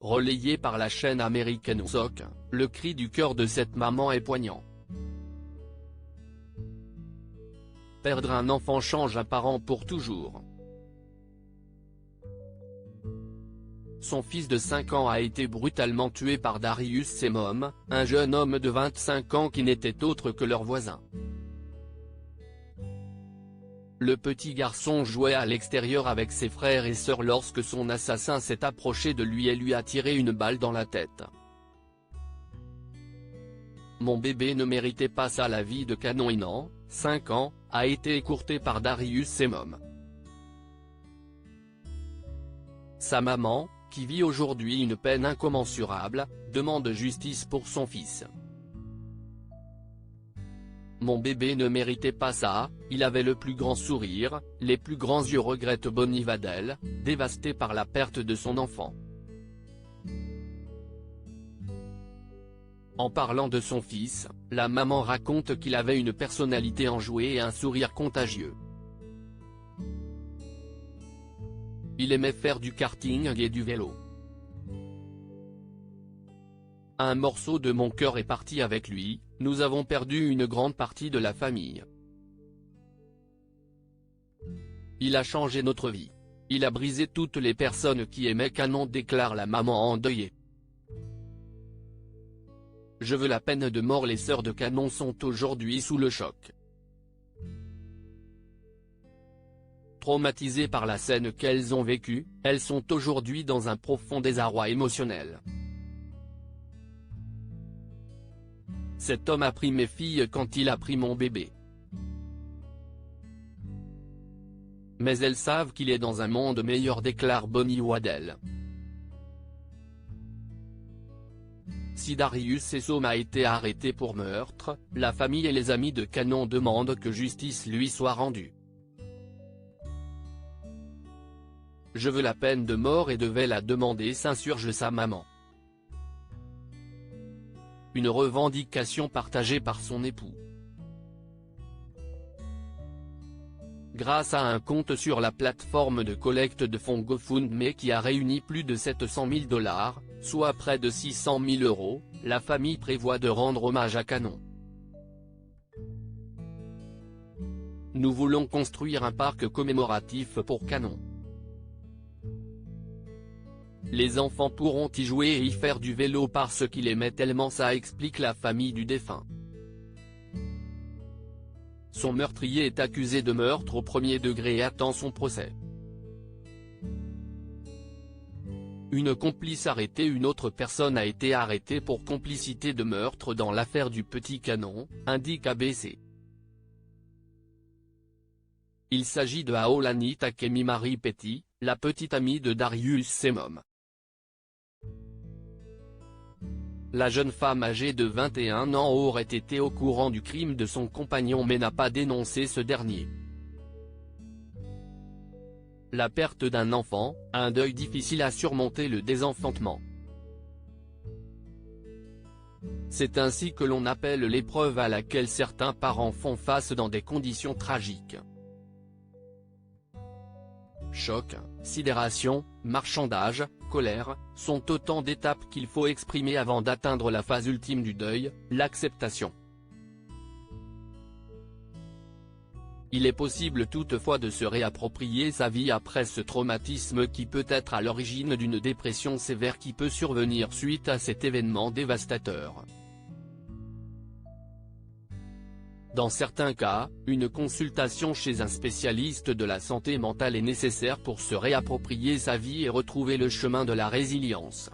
Relayé par la chaîne américaine SOC, le cri du cœur de cette maman est poignant. Perdre un enfant change un parent pour toujours. Son fils de 5 ans a été brutalement tué par Darius Semom, un jeune homme de 25 ans qui n'était autre que leur voisin. Le petit garçon jouait à l'extérieur avec ses frères et sœurs lorsque son assassin s'est approché de lui et lui a tiré une balle dans la tête. Mon bébé ne méritait pas ça. La vie de Canoinan, 5 ans, a été écourtée par Darius Semom. Sa maman, qui vit aujourd'hui une peine incommensurable, demande justice pour son fils. Mon bébé ne méritait pas ça, il avait le plus grand sourire, les plus grands yeux, regrette Bonnie Vadel, dévastée par la perte de son enfant. En parlant de son fils, la maman raconte qu'il avait une personnalité enjouée et un sourire contagieux. Il aimait faire du karting et du vélo. Un morceau de mon cœur est parti avec lui, nous avons perdu une grande partie de la famille. Il a changé notre vie. Il a brisé toutes les personnes qui aimaient Canon, déclare la maman endeuillée. Je veux la peine de mort. Les sœurs de Canon sont aujourd'hui sous le choc. Traumatisées par la scène qu'elles ont vécue, elles sont aujourd'hui dans un profond désarroi émotionnel. Cet homme a pris mes filles quand il a pris mon bébé. Mais elles savent qu'il est dans un monde meilleur, déclare Bonnie Vadel. Si Darius Semom a été arrêté pour meurtre, la famille et les amis de Canon demandent que justice lui soit rendue. Je veux la peine de mort et devais la demander, s'insurge sa maman. Une revendication partagée par son époux. Grâce à un compte sur la plateforme de collecte de fonds GoFundMe qui a réuni plus de 700 000 $, soit près de 600 000 €, la famille prévoit de rendre hommage à Canon. Nous voulons construire un parc commémoratif pour Canon. Les enfants pourront y jouer et y faire du vélo parce qu'il aimait tellement ça, explique la famille du défunt. Son meurtrier est accusé de meurtre au premier degré et attend son procès. Une complice arrêtée. Une autre personne a été arrêtée pour complicité de meurtre dans l'affaire du petit Canon, indique ABC. Il s'agit de Aolani Takemi Marie Petty, la petite amie de Darius Semom. La jeune femme âgée de 21 ans aurait été au courant du crime de son compagnon mais n'a pas dénoncé ce dernier. La perte d'un enfant, un deuil difficile à surmonter, le désenfantement. C'est ainsi que l'on appelle l'épreuve à laquelle certains parents font face dans des conditions tragiques. Choc, sidération, marchandage, colère, sont autant d'étapes qu'il faut exprimer avant d'atteindre la phase ultime du deuil, l'acceptation. Il est possible toutefois de se réapproprier sa vie après ce traumatisme qui peut être à l'origine d'une dépression sévère qui peut survenir suite à cet événement dévastateur. Dans certains cas, une consultation chez un spécialiste de la santé mentale est nécessaire pour se réapproprier sa vie et retrouver le chemin de la résilience.